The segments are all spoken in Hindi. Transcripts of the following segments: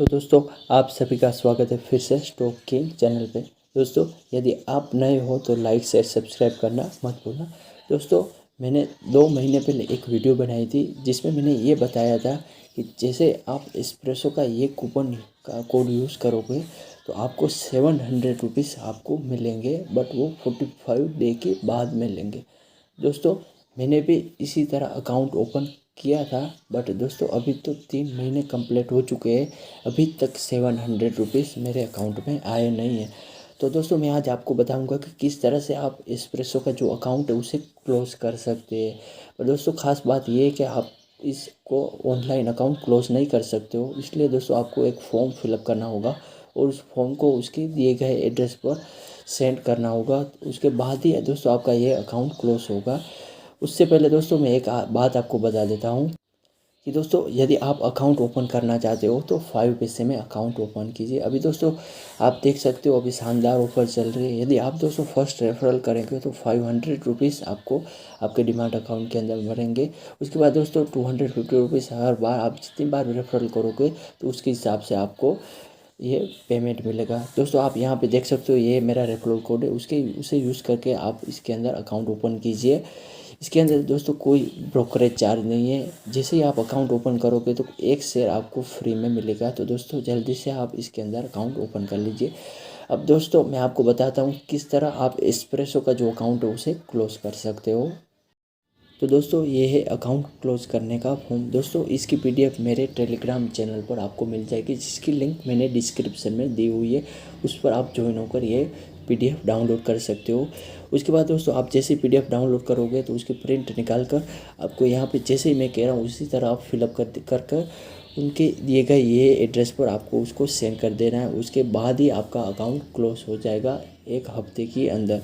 तो दोस्तों आप सभी का स्वागत है फिर से स्टॉक किंग चैनल पे। दोस्तों यदि आप नए हो तो लाइक शेयर सब्सक्राइब करना मत भूलना। दोस्तों मैंने 2 महीने पहले एक वीडियो बनाई थी जिसमें मैंने ये बताया था कि जैसे आप एस्प्रेसो का ये कूपन का कोड यूज़ करोगे तो आपको 700 रुपीज़ आपको मिलेंगे, बट वो 45 डे के बाद मिलेंगे। दोस्तों मैंने भी इसी तरह अकाउंट ओपन किया था, बट दोस्तों अभी तो 3 महीने कंप्लीट हो चुके हैं, अभी तक 700 रुपीज़ मेरे अकाउंट में आए नहीं है। तो दोस्तों मैं आज आपको बताऊंगा कि किस तरह से आप एस्प्रेसो का जो अकाउंट है उसे क्लोज़ कर सकते हैं। पर दोस्तों ख़ास बात ये है कि आप इसको ऑनलाइन अकाउंट क्लोज़ नहीं कर सकते हो, इसलिए दोस्तों आपको एक फॉर्म फिलअप करना होगा और उस फॉर्म को उसके दिए गए एड्रेस पर सेंड करना होगा। उसके बाद ही दोस्तों आपका ये अकाउंट क्लोज होगा। उससे पहले दोस्तों मैं एक बात आपको बता देता हूँ कि दोस्तों यदि आप अकाउंट ओपन करना चाहते हो तो 5 पैसे में अकाउंट ओपन कीजिए। अभी दोस्तों आप देख सकते हो अभी शानदार ऑफर चल रही है। यदि आप दोस्तों फर्स्ट रेफरल करेंगे तो 500 रुपीज़ आपको आपके डिमार्ट अकाउंट के अंदर मिलेंगे। उसके बाद दोस्तों 250 रुपीज़ हर बार आप जितनी बार रेफरल करोगे तो उसके हिसाब से आपको ये पेमेंट मिलेगा। दोस्तों आप यहाँ पे देख सकते हो ये मेरा रेफरल कोड है, उसे यूज़ करके आप इसके अंदर अकाउंट ओपन कीजिए। इसके अंदर दोस्तों कोई ब्रोकरेज चार्ज नहीं है। जैसे ही आप अकाउंट ओपन करोगे तो एक शेयर आपको फ्री में मिलेगा। तो दोस्तों जल्दी से आप इसके अंदर अकाउंट ओपन कर लीजिए। अब दोस्तों मैं आपको बताता हूँ किस तरह आप एस्प्रेसो का जो अकाउंट है उसे क्लोज़ कर सकते हो। तो दोस्तों ये है अकाउंट क्लोज करने का फॉर्म। दोस्तों इसकी पीडीएफ मेरे टेलीग्राम चैनल पर आपको मिल जाएगी, जिसकी लिंक मैंने डिस्क्रिप्शन में दी हुई है। उस पर आप ज्वाइन होकर ये पीडीएफ डाउनलोड कर सकते हो। उसके बाद दोस्तों आप जैसे पीडीएफ डाउनलोड करोगे तो उसकी प्रिंट निकाल कर आपको यहाँ पे जैसे ही मैं कह रहा हूँ उसी तरह आप फिलअप कर उनके दिए गए ये एड्रेस पर आपको उसको सेंड कर देना है। उसके बाद ही आपका अकाउंट क्लोज हो जाएगा 1 हफ्ते के अंदर।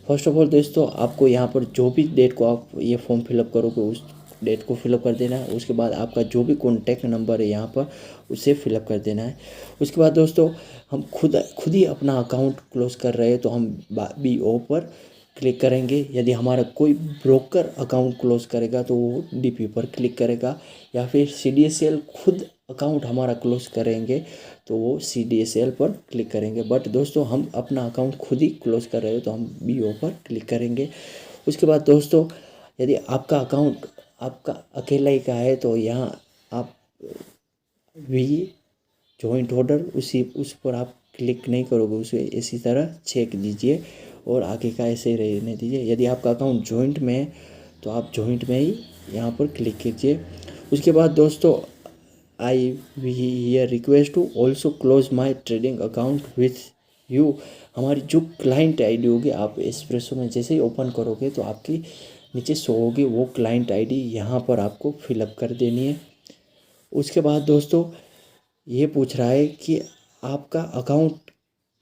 फर्स्ट ऑफ ऑल दोस्तों आपको यहाँ पर जो भी डेट को आप ये फॉर्म फिलअप करोगे उस डेट को फिलअप कर देना है। उसके बाद आपका जो भी कॉन्टैक्ट नंबर है यहाँ पर उसे फिलअप कर देना है। उसके बाद दोस्तों हम खुद ही अपना अकाउंट क्लोज कर रहे हैं तो हम BO पर क्लिक करेंगे। यदि हमारा कोई ब्रोकर अकाउंट क्लोज करेगा तो वो DP पर क्लिक करेगा, या फिर CDSL खुद अकाउंट हमारा क्लोज करेंगे तो वो CDSL पर क्लिक करेंगे। बट दोस्तों हम अपना अकाउंट खुद ही क्लोज कर रहे हो तो हम BO पर क्लिक करेंगे। उसके बाद दोस्तों यदि आपका अकाउंट आपका अकेला ही का है तो यहाँ आप भी जॉइंट ऑर्डर उस पर आप क्लिक नहीं करोगे, उसे इसी तरह चेक दीजिए और आगे का ऐसे ही रहने दीजिए। यदि आपका अकाउंट जॉइंट में है तो आप जॉइंट में ही यहाँ पर क्लिक कीजिए। उसके बाद दोस्तों I we here request to also close my trading account with you. हमारी जो क्लाइंट आईडी होगी आप एस्प्रेसो में जैसे ही ओपन करोगे तो आपकी नीचे शो होगी, वो क्लाइंट आईडी यहाँ पर आपको फिलअप कर देनी है। उसके बाद दोस्तों ये पूछ रहा है कि आपका अकाउंट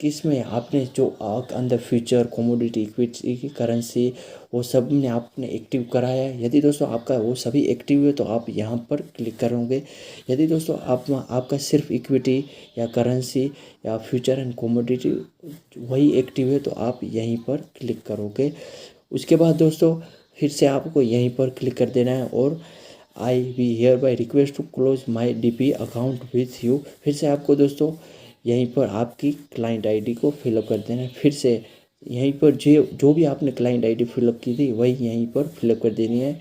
किस में आपने जो अंदर फ्यूचर कमोडिटी इक्विटी की करेंसी वो सब में आपने एक्टिव कराया है। यदि दोस्तों आपका वो सभी एक्टिव है तो आप यहाँ पर क्लिक करोगे। यदि दोस्तों आपका सिर्फ इक्विटी या करेंसी या फ्यूचर एंड कमोडिटी वही एक्टिव है तो आप यहीं पर क्लिक करोगे। उसके बाद दोस्तों फिर से आपको यहीं पर क्लिक कर देना है और I we here by request to close my DP account with you. फिर से आपको दोस्तों यहीं पर आपकी क्लाइंट आईडी को फिलअप कर देना है। फिर से यहीं पर जो भी आपने क्लाइंट आईडी फिलअप की थी वही यहीं पर फिलअप कर देनी है।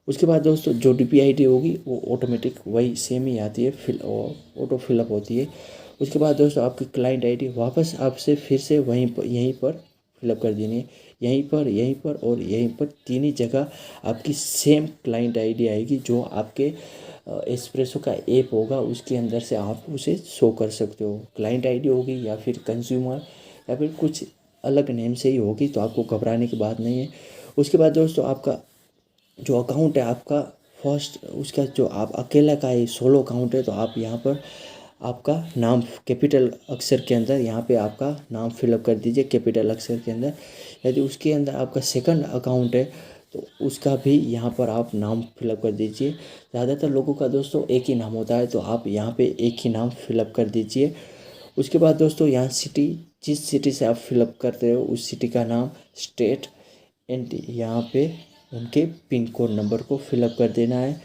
उसके बाद दोस्तों जो DP आईडी होगी वो ऑटोमेटिक वही सेम ही आती है, ऑटो फिलअप होती है। उसके बाद दोस्तों आपकी क्लाइंट आईडी वापस आपसे फिर से यहीं पर फिलअप कर देनी है। यहीं पर और यहीं पर तीन ही जगह आपकी सेम क्लाइंट आईडी आएगी जो आपके एस्प्रेसो का ऐप होगा उसके अंदर से आप उसे शो कर सकते हो। क्लाइंट आईडी होगी या फिर कंज्यूमर या फिर कुछ अलग नेम से ही होगी, तो आपको घबराने की बात नहीं है। उसके बाद दोस्तों आपका जो अकाउंट है आपका फर्स्ट उसका जो आप अकेला का ही सोलो अकाउंट है तो आप यहाँ पर आपका नाम कैपिटल अक्षर के अंदर यहाँ पे आपका नाम फिलअप कर दीजिए कैपिटल अक्षर के अंदर। यदि उसके अंदर आपका सेकंड अकाउंट है तो उसका भी यहाँ पर आप नाम फिलअप कर दीजिए। ज़्यादातर लोगों का दोस्तों एक ही नाम होता है तो आप यहाँ पे एक ही नाम फिलअप कर दीजिए। उसके बाद दोस्तों यहाँ सिटी, जिस सिटी से आप फिलअप करते हो उस सिटी का नाम, स्टेट एंड यहाँ पे उनके पिन कोड नंबर को फिलअप कर देना है।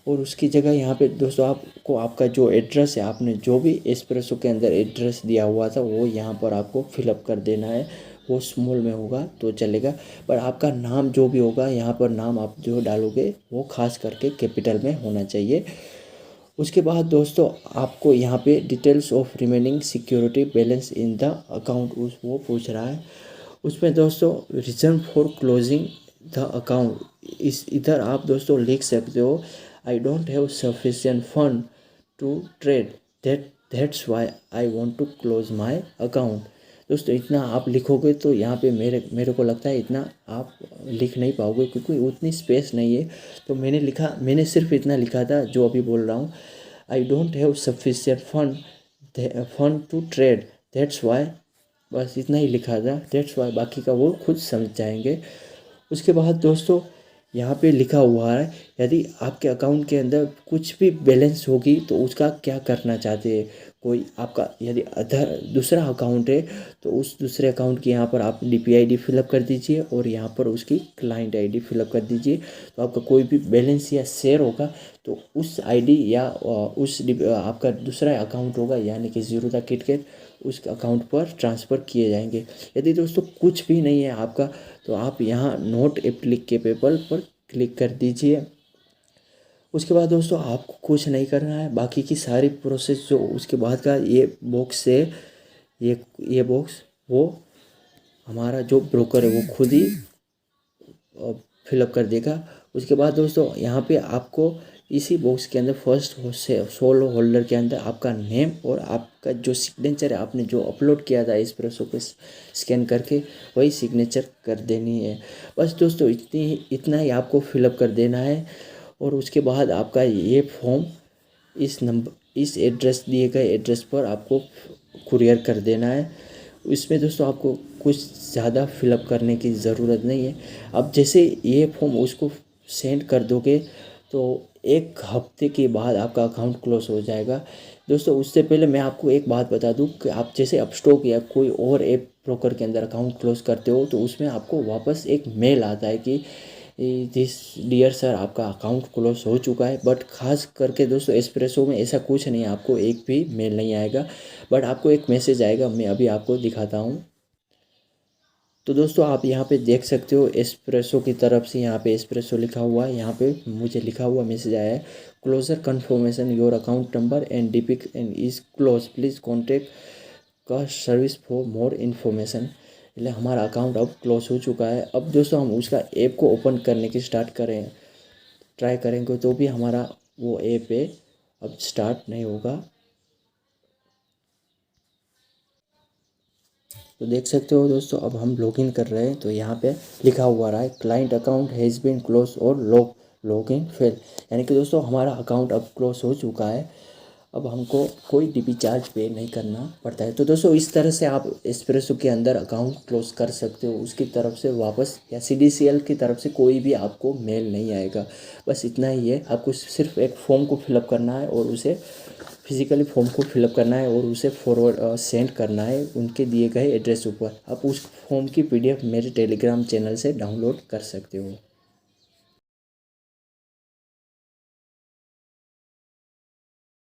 और उसकी जगह यहाँ पे दोस्तों आपको आपका जो एड्रेस है, आपने जो भी एस्प्रेसो के अंदर एड्रेस दिया हुआ था वो यहाँ पर आपको फिलअप कर देना है। वो स्मॉल में होगा तो चलेगा, पर आपका नाम जो भी होगा यहाँ पर नाम आप जो डालोगे वो खास करके कैपिटल में होना चाहिए। उसके बाद दोस्तों आपको यहाँ पे details of remaining security balance in the account वो पूछ रहा है। उसमें दोस्तों reason for closing the account इधर आप दोस्तों लिख सकते हो, I don't have sufficient fund to trade, that's why I want to close my account. दोस्तों इतना आप लिखोगे तो यहाँ पे मेरे को लगता है इतना आप लिख नहीं पाओगे, क्योंकि उतनी स्पेस नहीं है। तो मैंने सिर्फ इतना लिखा था जो अभी बोल रहा हूँ, I don't have sufficient fund to trade, that's why, बस इतना ही लिखा था, दैट्स वाई, बाकी का वो खुद समझ जाएंगे। उसके बाद दोस्तों यहाँ पे लिखा हुआ है, यदि आपके अकाउंट के अंदर कुछ भी बैलेंस होगी तो उसका क्या करना चाहते हैं। कोई आपका यदि अदर दूसरा अकाउंट है तो उस दूसरे अकाउंट की यहाँ पर आप DP ID फिलअप कर दीजिए और यहाँ पर उसकी क्लाइंट ID फिलअप कर दीजिए। तो आपका कोई भी बैलेंस या शेयर होगा तो उस ID या आपका दूसरा अकाउंट होगा यानी कि ज़ीरोधा किटकैट, उस अकाउंट पर ट्रांसफ़र किए जाएंगे। यदि दोस्तों कुछ भी नहीं है आपका तो आप यहाँ नॉट एप्लीकेबल पर क्लिक कर दीजिए। उसके बाद दोस्तों आपको कुछ नहीं करना है, बाकी की सारी प्रोसेस जो उसके बाद का ये बॉक्स है, ये बॉक्स वो हमारा जो ब्रोकर है वो खुद ही फिलअप कर देगा। उसके बाद दोस्तों यहाँ पे आपको इसी बॉक्स के अंदर फर्स्ट सोल होल्डर के अंदर आपका नेम और आपका जो सिग्नेचर है, आपने जो अपलोड किया था एस्प्रेसो पे स्कैन करके, वही सिग्नेचर कर देनी है। बस दोस्तों इतना ही आपको फिलअप कर देना है। और उसके बाद आपका ये फॉर्म इस एड्रेस दिए गए एड्रेस पर आपको कुरियर कर देना है। इसमें दोस्तों आपको कुछ ज़्यादा फिलअप करने की ज़रूरत नहीं है। अब जैसे ये फॉर्म उसको सेंड कर दोगे तो 1 हफ्ते के बाद आपका अकाउंट क्लोज हो जाएगा। दोस्तों उससे पहले मैं आपको एक बात बता दूं कि आप जैसे अपस्टॉक या कोई और ऐप ब्रोकर के अंदर अकाउंट क्लोज करते हो तो उसमें आपको वापस एक मेल आता है कि दिस डियर सर आपका अकाउंट क्लोज हो चुका है। बट खास करके दोस्तों एस्प्रेसो में ऐसा कुछ नहीं है, आपको एक भी मेल नहीं आएगा, बट आपको एक मैसेज आएगा। मैं अभी आपको दिखाता हूँ। तो दोस्तों आप यहाँ पे देख सकते हो एस्प्रेसो की तरफ से यहाँ पे एस्प्रेसो लिखा हुआ है, यहाँ पे मुझे लिखा हुआ मैसेज आया है, closure confirmation your account number and DP and is close, please contact का सर्विस फॉर मोर इन्फॉर्मेशन। એટલે हमारा अकाउंट अब क्लोज हो चुका है। अब दोस्तों हम उसका ऐप को ओपन करने की ट्राई करेंगे तो भी हमारा वो ऐप है अब स्टार्ट नहीं होगा। तो देख सकते हो दोस्तों अब हम लॉगिन कर रहे हैं तो यहाँ पे लिखा हुआ रहा है client account has been close और लॉगिन फेल, यानी कि दोस्तों हमारा अकाउंट अब क्लोज हो चुका है। अब हमको कोई DP चार्ज पे नहीं करना पड़ता है। तो दोस्तों इस तरह से आप एस्प्रेसो के अंदर अकाउंट क्लोज कर सकते हो। उसकी तरफ से वापस या CDCL की तरफ से कोई भी आपको मेल नहीं आएगा। बस इतना ही है, आपको सिर्फ एक फॉर्म को फिलअप करना है और उसे फिजिकली फॉर्म को फिलअप करना है और उसे फॉरवर्ड सेंड करना है उनके दिए गए एड्रेस ऊपर। आप उस फॉर्म की PDF मेरे टेलीग्राम चैनल से डाउनलोड कर सकते हो।